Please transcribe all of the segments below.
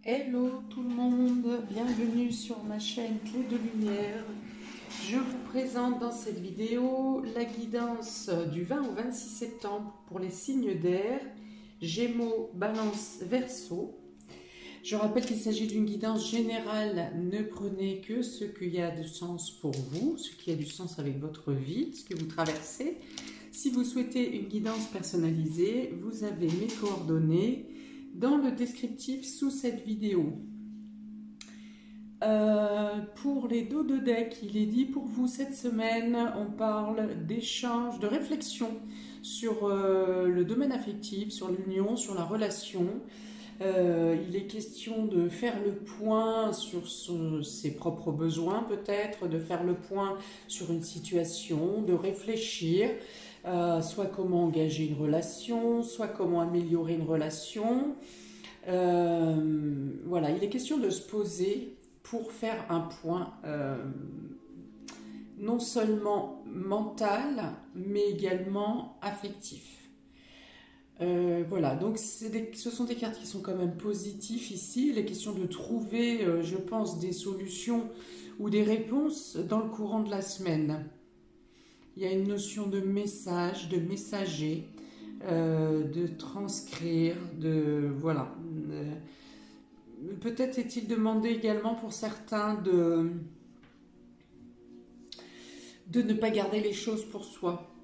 Hello tout le monde, bienvenue sur ma chaîne Clé de Lumière. Je vous présente dans cette vidéo la guidance du 20 au 26 septembre pour les signes d'air, Gémeaux, Balance, Verseau. Je rappelle qu'il s'agit d'une guidance générale, ne prenez que ce qui a du sens pour vous, ce qui a du sens avec votre vie, ce que vous traversez. Si vous souhaitez une guidance personnalisée, vous avez mes coordonnées dans le descriptif sous cette vidéo. Pour les dos de deck, il est dit pour vous cette semaine, on parle d'échange, de réflexion sur le domaine affectif, sur l'union, sur la relation. Il est question de faire le point sur ses propres besoins peut-être, de faire le point sur une situation, de réfléchir, soit comment engager une relation, soit comment améliorer une relation. Voilà, il est question de se poser pour faire un point non seulement mental, mais également affectif. Voilà, donc ce sont des cartes qui sont quand même positives ici. Il est question de trouver, je pense, des solutions ou des réponses dans le courant de la semaine. Il y a une notion de message, de messager, de transcrire, de... Voilà. Peut-être est-il demandé également pour certains de ne pas garder les choses pour soi,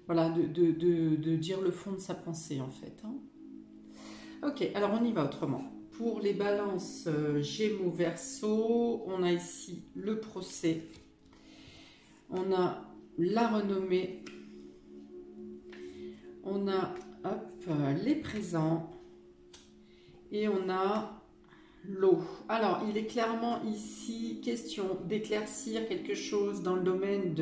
voilà, de dire le fond de sa pensée en fait. Hein. Ok, alors on y va autrement. Pour les balances Gémeaux, Verseau, on a ici le procès, on a la renommée, on a les présents et on a l'eau. Alors, il est clairement ici question d'éclaircir quelque chose dans le domaine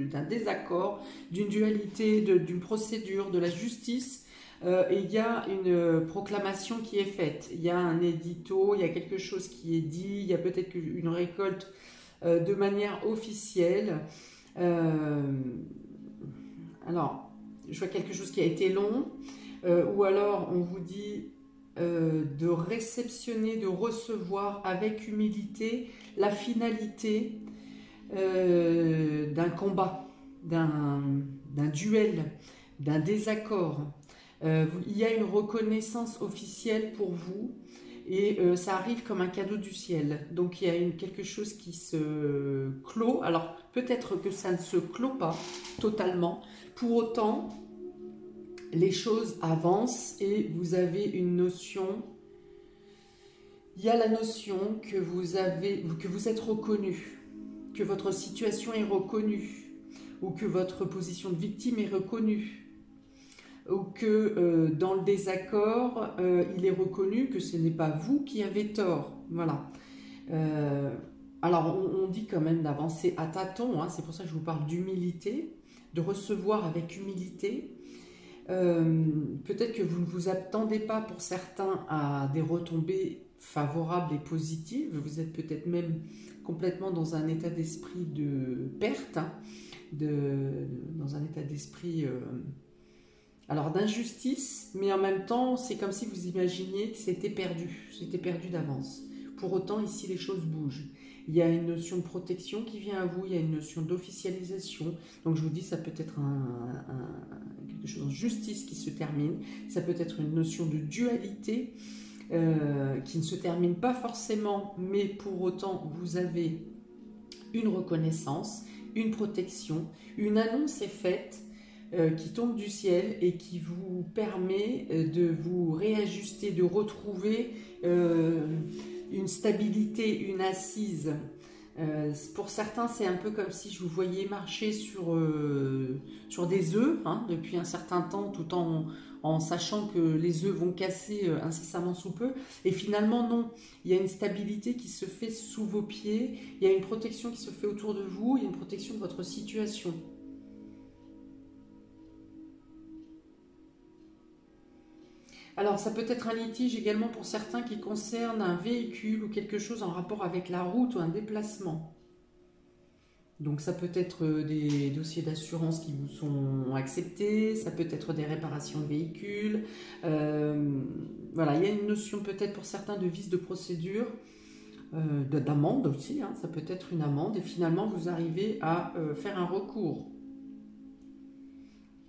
d'un désaccord, d'une dualité, d'une procédure, de la justice. Et il y a une proclamation qui est faite. Il y a un édito, il y a quelque chose qui est dit, il y a peut-être une récolte de manière officielle. Alors, je vois quelque chose qui a été long, ou alors on vous dit de réceptionner, de recevoir avec humilité la finalité d'un combat, d'un duel, d'un désaccord. Il y a une reconnaissance officielle pour vous et ça arrive comme un cadeau du ciel. Donc il y a quelque chose qui se clôt. Alors peut-être que ça ne se clôt pas totalement. Pour autant, les choses avancent et vous avez une notion. Il y a la notion que vous êtes reconnu, que votre situation est reconnue, ou que votre position de victime est reconnue, ou que dans le désaccord, il est reconnu que ce n'est pas vous qui avez tort. Voilà. Alors on dit quand même d'avancer à tâtons, hein, c'est pour ça que je vous parle d'humilité, de recevoir avec humilité. Peut-être que vous ne vous attendez pas pour certains à des retombées favorables et positives, vous êtes peut-être même complètement dans un état d'esprit de perte, hein, dans un état d'esprit alors d'injustice, mais en même temps c'est comme si vous imaginiez que c'était perdu d'avance. Pour autant ici les choses bougent. Il y a une notion de protection qui vient à vous, il y a une notion d'officialisation. Donc je vous dis, ça peut être quelque chose en justice qui se termine. Ça peut être une notion de dualité qui ne se termine pas forcément, mais pour autant vous avez une reconnaissance, une protection, une annonce est faite qui tombe du ciel et qui vous permet de vous réajuster, de retrouver une stabilité, une assise. Pour certains, c'est un peu comme si je vous voyais marcher sur des œufs hein, depuis un certain temps, tout en sachant que les œufs vont casser incessamment sous peu. Et finalement, non. Il y a une stabilité qui se fait sous vos pieds, il y a une protection qui se fait autour de vous, il y a une protection de votre situation. Alors, ça peut être un litige également pour certains qui concerne un véhicule ou quelque chose en rapport avec la route ou un déplacement. Donc ça peut être des dossiers d'assurance qui vous sont acceptés, ça peut être des réparations de véhicules. Voilà, il y a une notion peut-être pour certains de vice de procédure, d'amende aussi, hein, ça peut être une amende, et finalement vous arrivez à faire un recours.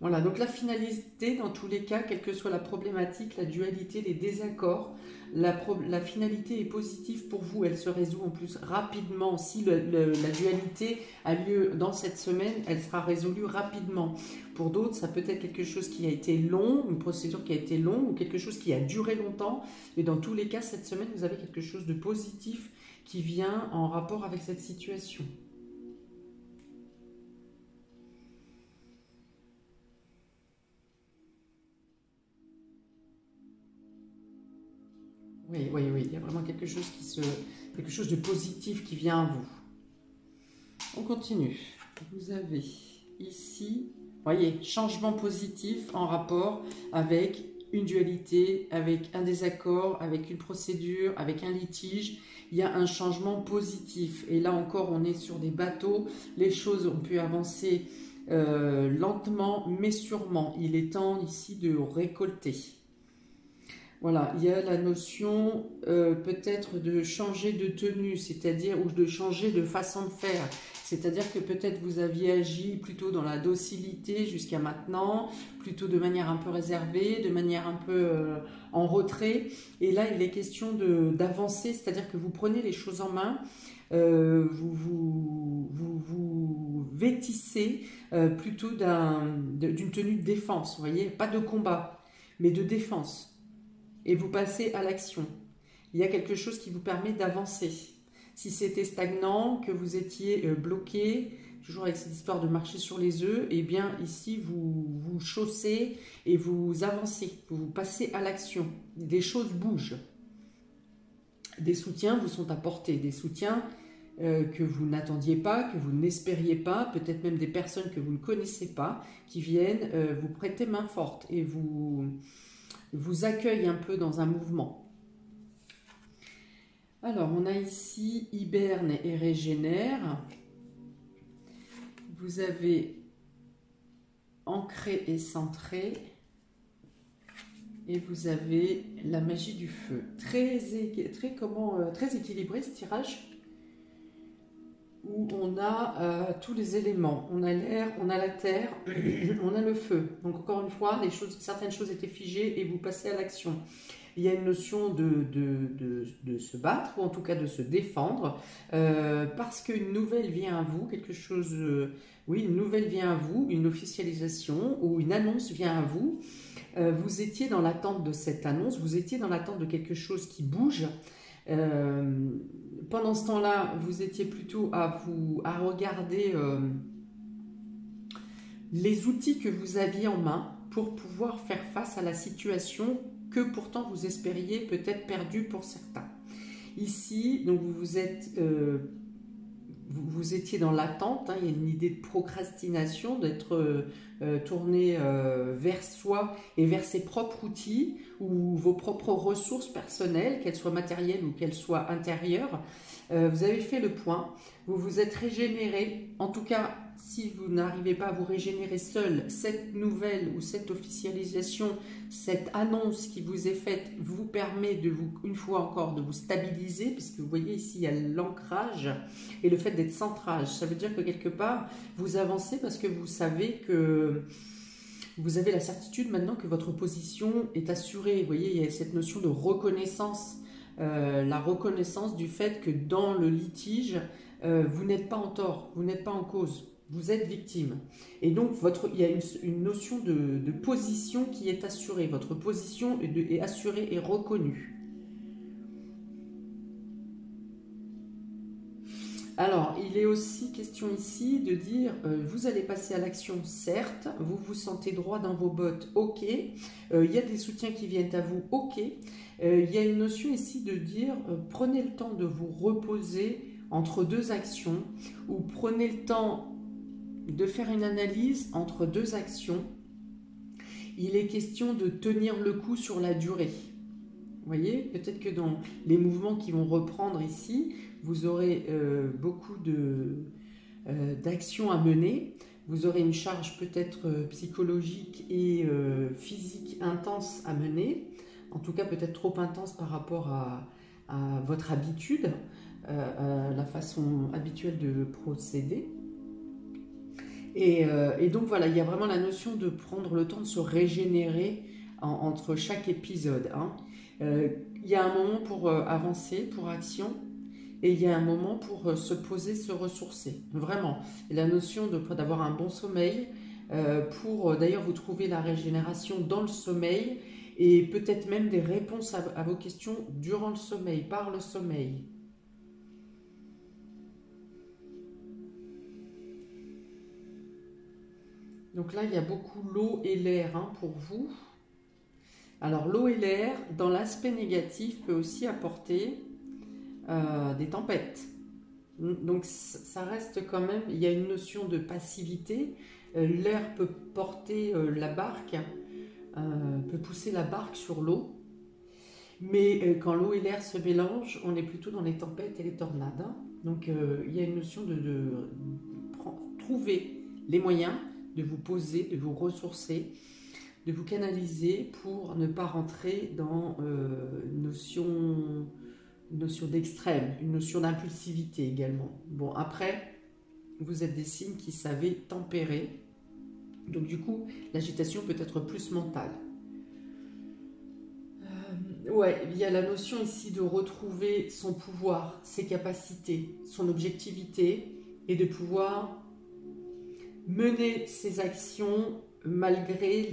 Voilà, donc la finalité, dans tous les cas, quelle que soit la problématique, la dualité, les désaccords, la finalité est positive pour vous, elle se résout en plus rapidement. Si la dualité a lieu dans cette semaine, elle sera résolue rapidement. Pour d'autres, ça peut être quelque chose qui a été long, une procédure qui a été longue, ou quelque chose qui a duré longtemps. Mais dans tous les cas, cette semaine, vous avez quelque chose de positif qui vient en rapport avec cette situation. Oui, oui, oui, il y a vraiment quelque chose de positif qui vient à vous. On continue. Vous avez ici, voyez, changement positif en rapport avec une dualité, avec un désaccord, avec une procédure, avec un litige. Il y a un changement positif. Et là encore, on est sur des bateaux. Les choses ont pu avancer lentement, mais sûrement. Il est temps ici de récolter. Voilà, il y a la notion peut-être de changer de tenue, c'est-à-dire, ou de changer de façon de faire. C'est-à-dire que peut-être vous aviez agi plutôt dans la docilité jusqu'à maintenant, plutôt de manière un peu réservée, de manière un peu en retrait. Et là, il est question d'avancer, c'est-à-dire que vous prenez les choses en main, vous vêtissez plutôt d'une tenue de défense, vous voyez, pas de combat, mais de défense. Et vous passez à l'action. Il y a quelque chose qui vous permet d'avancer. Si c'était stagnant, que vous étiez bloqué, toujours avec cette histoire de marcher sur les œufs, eh bien ici vous chaussez et vous avancez, vous passez à l'action. Des choses bougent. Des soutiens vous sont apportés, des soutiens que vous n'attendiez pas, que vous n'espériez pas, peut-être même des personnes que vous ne connaissez pas, qui viennent vous prêter main forte et vous accueille un peu dans un mouvement. Alors, on a ici hiberne et régénère. Vous avez ancré et centré. Et vous avez la magie du feu. Très équilibré ce tirage, où on a tous les éléments. On a l'air, on a la terre, on a le feu. Donc encore une fois, certaines choses étaient figées et vous passez à l'action. Il y a une notion de se battre, ou en tout cas de se défendre, parce qu'une nouvelle vient à vous, une nouvelle vient à vous, une officialisation ou une annonce vient à vous. Vous étiez dans l'attente de cette annonce, vous étiez dans l'attente de quelque chose qui bouge. Pendant ce temps-là, vous étiez plutôt à regarder les outils que vous aviez en main pour pouvoir faire face à la situation que pourtant vous espériez peut-être perdue pour certains. Ici, donc vous étiez dans l'attente, hein, il y a une idée de procrastination, d'être tourné vers soi et vers ses propres outils ou vos propres ressources personnelles, qu'elles soient matérielles ou qu'elles soient intérieures. Vous avez fait le point, vous vous êtes régénéré. En tout cas, si vous n'arrivez pas à vous régénérer seul, cette nouvelle ou cette officialisation, cette annonce qui vous est faite vous permet une fois encore, de vous stabiliser, puisque vous voyez ici, il y a l'ancrage et le fait d'être centrage. Ça veut dire que quelque part, vous avancez parce que vous savez que vous avez la certitude maintenant que votre position est assurée. Vous voyez, il y a cette notion de reconnaissance. La reconnaissance du fait que dans le litige, vous n'êtes pas en tort, vous n'êtes pas en cause, vous êtes victime. Et donc, il y a une notion de position qui est assurée. Votre position est assurée et reconnue. Alors, il est aussi question ici de dire, vous allez passer à l'action, certes, vous vous sentez droit dans vos bottes, ok, il y a des soutiens qui viennent à vous, ok, il y a une notion ici de dire, prenez le temps de vous reposer entre deux actions, ou prenez le temps de faire une analyse entre deux actions. Il est question de tenir le coup sur la durée. Vous voyez, peut-être que dans les mouvements qui vont reprendre ici, vous aurez beaucoup d'actions à mener. Vous aurez une charge peut-être psychologique et physique intense à mener, en tout cas peut-être trop intense par rapport à votre habitude, la façon habituelle de procéder. Et donc voilà, il y a vraiment la notion de prendre le temps de se régénérer entre chaque épisode. Hein. Il y a un moment pour avancer, pour action, et il y a un moment pour se poser, se ressourcer. Vraiment, et la notion d'avoir un bon sommeil, pour d'ailleurs vous trouver la régénération dans le sommeil, et peut-être même des réponses à vos questions durant le sommeil, par le sommeil. Donc là, il y a beaucoup l'eau et l'air hein, pour vous. Alors l'eau et l'air, dans l'aspect négatif, peut aussi apporter des tempêtes. Donc ça reste quand même, il y a une notion de passivité. L'air peut porter la barque, peut pousser la barque sur l'eau. Mais quand l'eau et l'air se mélangent, on est plutôt dans les tempêtes et les tornades. Hein. Donc il y a une notion de trouver les moyens de vous poser, de vous ressourcer, de vous canaliser pour ne pas rentrer dans une notion d'extrême, une notion d'impulsivité également. Bon, après, vous êtes des signes qui savez tempérer. Donc du coup, l'agitation peut être plus mentale. Ouais, il y a la notion ici de retrouver son pouvoir, ses capacités, son objectivité et de pouvoir mener ses actions malgré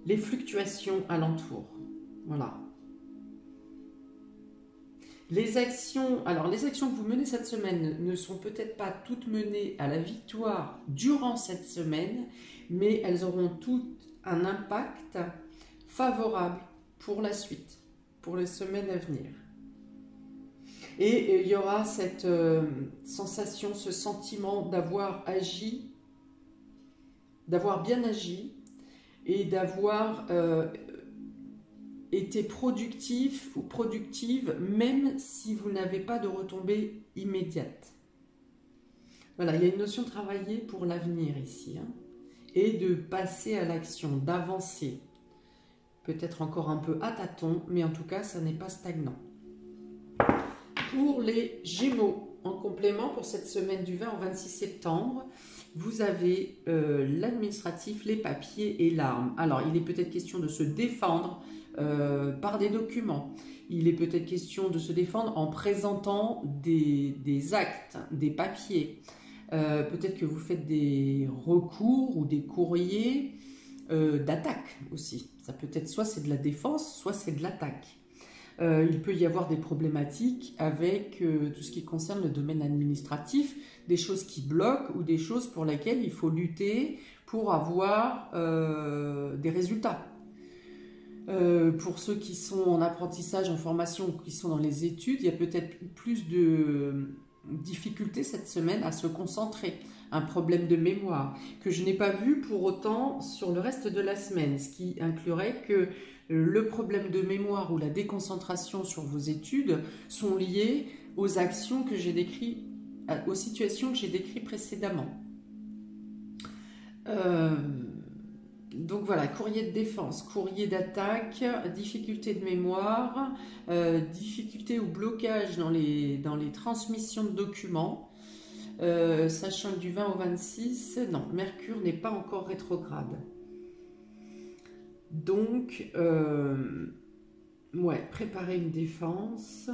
les fluctuations alentour. Voilà. Les actions que vous menez cette semaine ne sont peut-être pas toutes menées à la victoire durant cette semaine, mais elles auront toutes un impact favorable pour la suite, pour les semaines à venir. Et il y aura cette sensation, ce sentiment d'avoir agi, d'avoir bien agi et d'avoir été productif ou productive, même si vous n'avez pas de retombées immédiates. Voilà, il y a une notion de travailler pour l'avenir ici, hein, et de passer à l'action, d'avancer. Peut-être encore un peu à tâtons, mais en tout cas, ça n'est pas stagnant. Pour les Gémeaux, en complément pour cette semaine du 20 au 26 septembre, vous avez l'administratif, les papiers et l'arme. Alors, il est peut-être question de se défendre par des documents. Il est peut-être question de se défendre en présentant des actes, des papiers. Peut-être que vous faites des recours ou des courriers d'attaque aussi. Ça peut être soit c'est de la défense, soit c'est de l'attaque. Il peut y avoir des problématiques avec tout ce qui concerne le domaine administratif, des choses qui bloquent ou des choses pour lesquelles il faut lutter pour avoir des résultats. Pour ceux qui sont en apprentissage, en formation, qui sont dans les études, il y a peut-être plus de difficultés cette semaine à se concentrer, un problème de mémoire, que je n'ai pas vu pour autant sur le reste de la semaine, ce qui inclurait que le problème de mémoire ou la déconcentration sur vos études sont liés aux actions que j'ai décrites, aux situations que j'ai décrites précédemment. Donc voilà, courrier de défense, courrier d'attaque, difficulté de mémoire, difficulté ou blocage dans les transmissions de documents, sachant que du 20 au 26, non, Mercure n'est pas encore rétrograde. Donc, ouais, préparer une défense.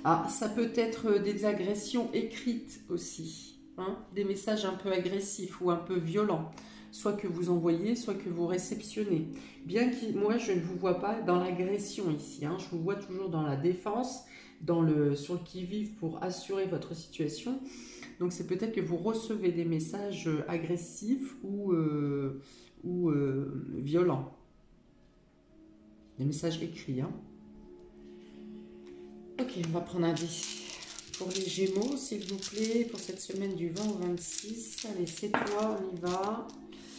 Ah, ça peut être des agressions écrites aussi, hein, des messages un peu agressifs ou un peu violents, soit que vous envoyez, soit que vous réceptionnez. Bien que moi, je ne vous vois pas dans l'agression ici, hein, je vous vois toujours dans la défense, sur le qui-vive pour assurer votre situation. Donc c'est peut-être que vous recevez des messages agressifs ou violents. Des messages écrits. Hein. Ok, on va prendre un dé. Pour les Gémeaux, s'il vous plaît, pour cette semaine du 20 au 26. Allez, c'est toi, on y va.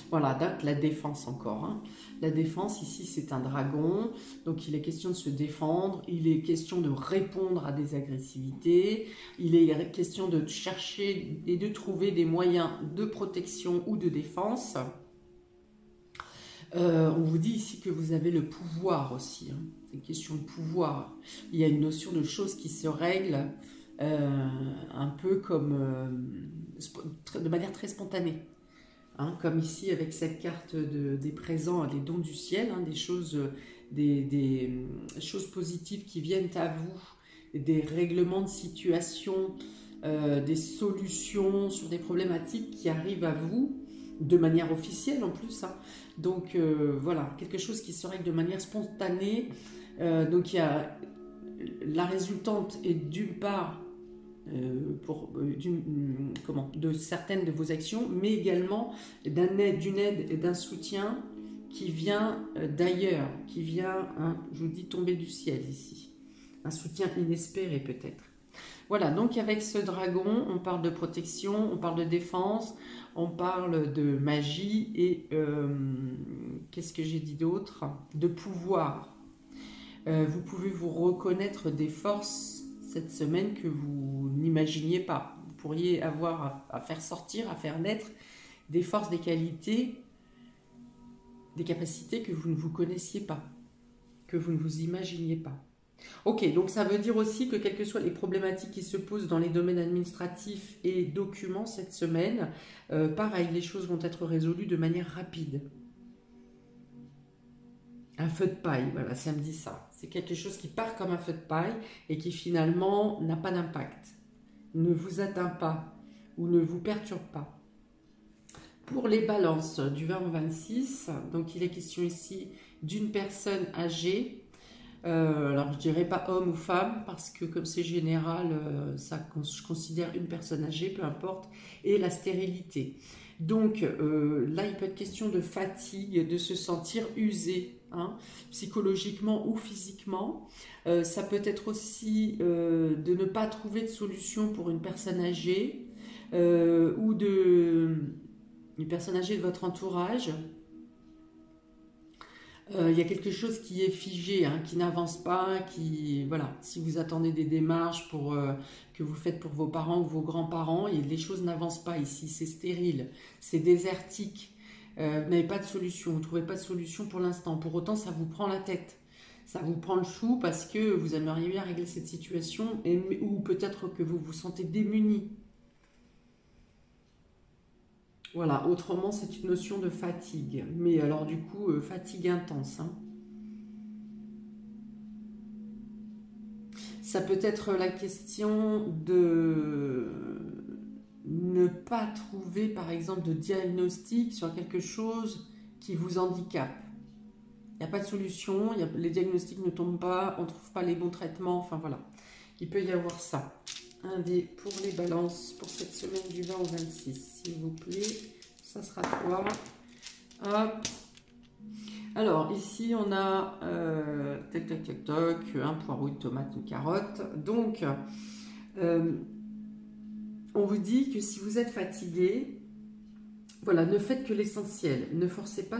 Voilà, donc la défense encore, hein. La défense, ici, c'est un dragon. Donc, il est question de se défendre. Il est question de répondre à des agressivités. Il est question de chercher et de trouver des moyens de protection ou de défense. On vous dit ici que vous avez le pouvoir aussi, hein. C'est une question de pouvoir. Il y a une notion de choses qui se règlent un peu comme de manière très spontanée. Hein, comme ici avec cette carte des présents, des dons du ciel, hein, des choses positives qui viennent à vous, des règlements de situation, des solutions sur des problématiques qui arrivent à vous de manière officielle en plus, hein. Donc voilà, quelque chose qui se règle de manière spontanée. Donc il y a la résultante est d'une part de certaines de vos actions, mais également d'une aide et d'un soutien qui vient d'ailleurs, qui vient, hein, je vous dis, tomber du ciel ici. Un soutien inespéré peut-être. Voilà, donc avec ce dragon, on parle de protection, on parle de défense, on parle de magie et qu'est-ce que j'ai dit d'autre? De pouvoir. Vous pouvez vous reconnaître des forces cette semaine que vous n'imaginiez pas. Vous pourriez avoir à faire sortir, à faire naître des forces, des qualités, des capacités que vous ne vous connaissiez pas, que vous ne vous imaginiez pas. Ok, donc ça veut dire aussi que quelles que soient les problématiques qui se posent dans les domaines administratifs et documents cette semaine, pareil, les choses vont être résolues de manière rapide. Un feu de paille, voilà, ça me dit ça. C'est quelque chose qui part comme un feu de paille et qui finalement n'a pas d'impact, ne vous atteint pas ou ne vous perturbe pas. Pour les balances du 20 au 26, donc il est question ici d'une personne âgée. Alors je dirais pas homme ou femme parce que comme c'est général, je considère une personne âgée, peu importe, et la stérilité. Donc là, il peut être question de fatigue, de se sentir usé, hein, psychologiquement ou physiquement. Ça peut être aussi de ne pas trouver de solution pour une personne âgée ou une personne âgée de votre entourage. Il y a quelque chose qui est figé, hein, qui n'avance pas, voilà, si vous attendez des démarches que vous faites pour vos parents ou vos grands-parents, et les choses n'avancent pas ici, c'est stérile, c'est désertique, vous n'avez pas de solution, vous ne trouvez pas de solution pour l'instant, pour autant ça vous prend la tête, ça vous prend le chou parce que vous aimeriez bien régler cette situation, ou peut-être que vous vous sentez démuni. Voilà, autrement c'est une notion de fatigue, mais alors du coup, fatigue intense, hein. Ça peut être la question de ne pas trouver, par exemple, de diagnostic sur quelque chose qui vous handicape. Il n'y a pas de solution, les diagnostics ne tombent pas, on ne trouve pas les bons traitements, enfin voilà. Il peut y avoir ça. Un dé pour les balances pour cette semaine du 20 au 26, s'il vous plaît. Ça sera quoi? Hop. Alors, ici, on a tac, tac, tac, tac, un poireau, une tomate, une carotte. Donc, on vous dit que si vous êtes fatigué, voilà, ne faites que l'essentiel. Ne forcez pas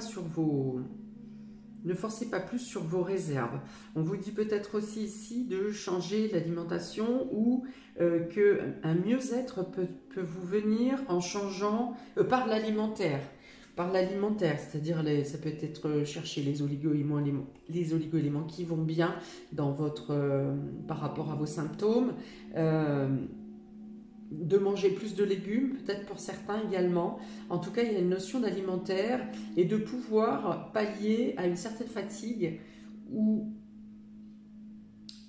plus sur vos réserves. On vous dit peut-être aussi ici de changer l'alimentation ou qu'un mieux-être peut vous venir en changeant par l'alimentaire. Par l'alimentaire, c'est-à-dire ça peut être chercher les oligo-éléments qui vont bien dans par rapport à vos symptômes, de manger plus de légumes, peut-être pour certains également. En tout cas, il y a une notion d'alimentaire et de pouvoir pallier à une certaine fatigue ou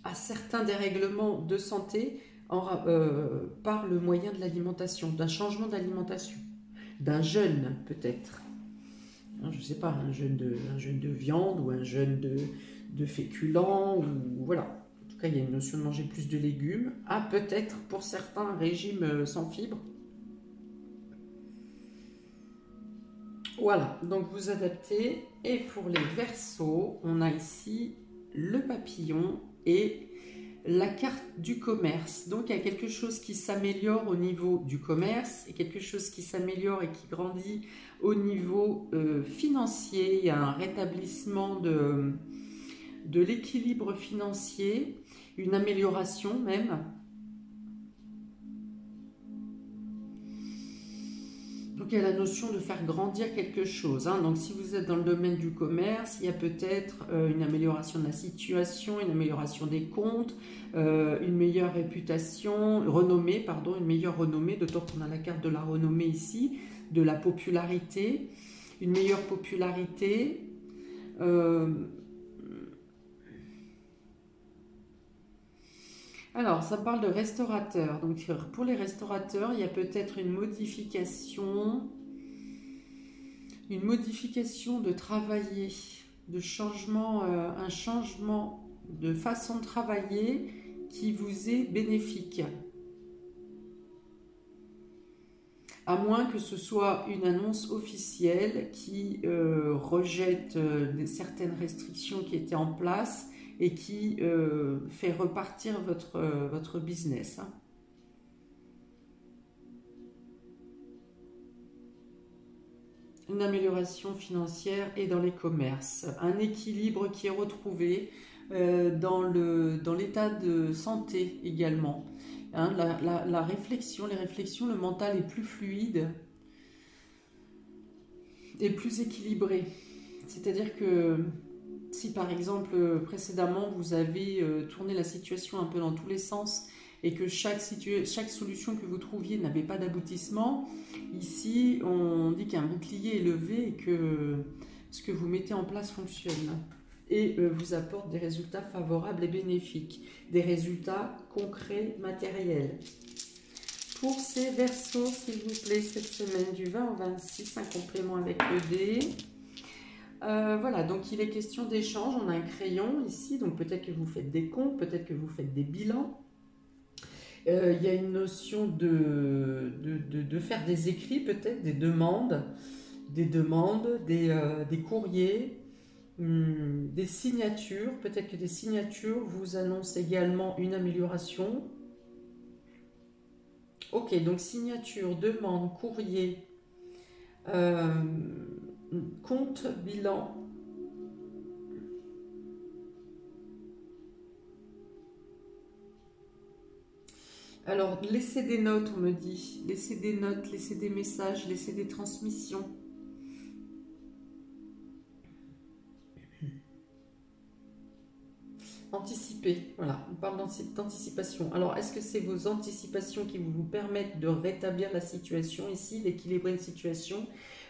à certains dérèglements de santé par le moyen de l'alimentation, d'un changement d'alimentation, d'un jeûne peut-être. Je ne sais pas, un jeûne de viande ou un jeûne de féculents, ou voilà. En tout cas, il y a une notion de manger plus de légumes. Ah, peut-être pour certains, un régime sans fibres. Voilà, donc vous adaptez. Et pour les Verseaux, on a ici le papillon et la carte du commerce. Donc, il y a quelque chose qui s'améliore au niveau du commerce et quelque chose qui s'améliore et qui grandit au niveau financier. Il y a un rétablissement de l'équilibre financier, une amélioration même. Donc, il y a la notion de faire grandir quelque chose. Hein. Donc, si vous êtes dans le domaine du commerce, il y a peut-être une amélioration de la situation, une amélioration des comptes, une meilleure réputation, renommée, pardon, une meilleure renommée, d'autant qu'on a la carte de la renommée ici, de la popularité, une meilleure popularité. Alors, ça parle de restaurateurs. Donc, pour les restaurateurs, il y a peut-être une modification de travailler, de changement, un changement de façon de travailler qui vous est bénéfique. À moins que ce soit une annonce officielle qui rejette certaines restrictions qui étaient en place et qui fait repartir votre business. Hein. Une amélioration financière et dans les commerces. Un équilibre qui est retrouvé dans l'état de santé également. Hein, la réflexion, les réflexions, le mental est plus fluide et plus équilibré. C'est-à-dire que si par exemple précédemment vous avez tourné la situation un peu dans tous les sens et que chaque solution que vous trouviez n'avait pas d'aboutissement, ici on dit qu'un bouclier est levé et que ce que vous mettez en place fonctionne et vous apporte des résultats favorables et bénéfiques, des résultats concrets, matériels. Pour ces Verseaux, s'il vous plaît, cette semaine du 20 au 26, un complément avec le dé. Voilà, donc il est question d'échange. On a un crayon ici, donc peut-être que vous faites des comptes, peut-être que vous faites des bilans. Il y a une notion de faire des écrits, peut-être des demandes, des courriers, des signatures. Peut-être que des signatures vous annoncent également une amélioration. Ok, donc signature, demande, courrier, compte, bilan. Alors, laissez des notes, on me dit. Laissez des notes, laissez des messages, laissez des transmissions. Anticiper, voilà, on parle d'anticipation. Alors, est-ce que c'est vos anticipations qui vous permettent de rétablir la situation ici, d'équilibrer une situation,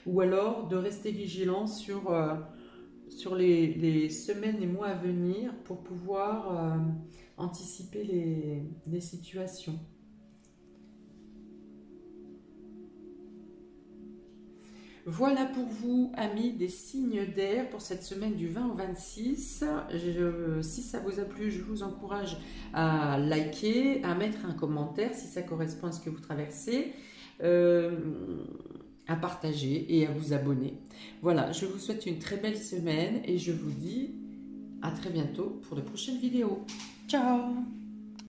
ou alors de rester vigilant sur les semaines et mois à venir pour pouvoir anticiper les situations. Voilà pour vous, amis des signes d'air, pour cette semaine du 20 au 26. Si ça vous a plu, je vous encourage à liker, à mettre un commentaire si ça correspond à ce que vous traversez, à partager et à vous abonner. Voilà, je vous souhaite une très belle semaine et je vous dis à très bientôt pour de prochaines vidéos. Ciao!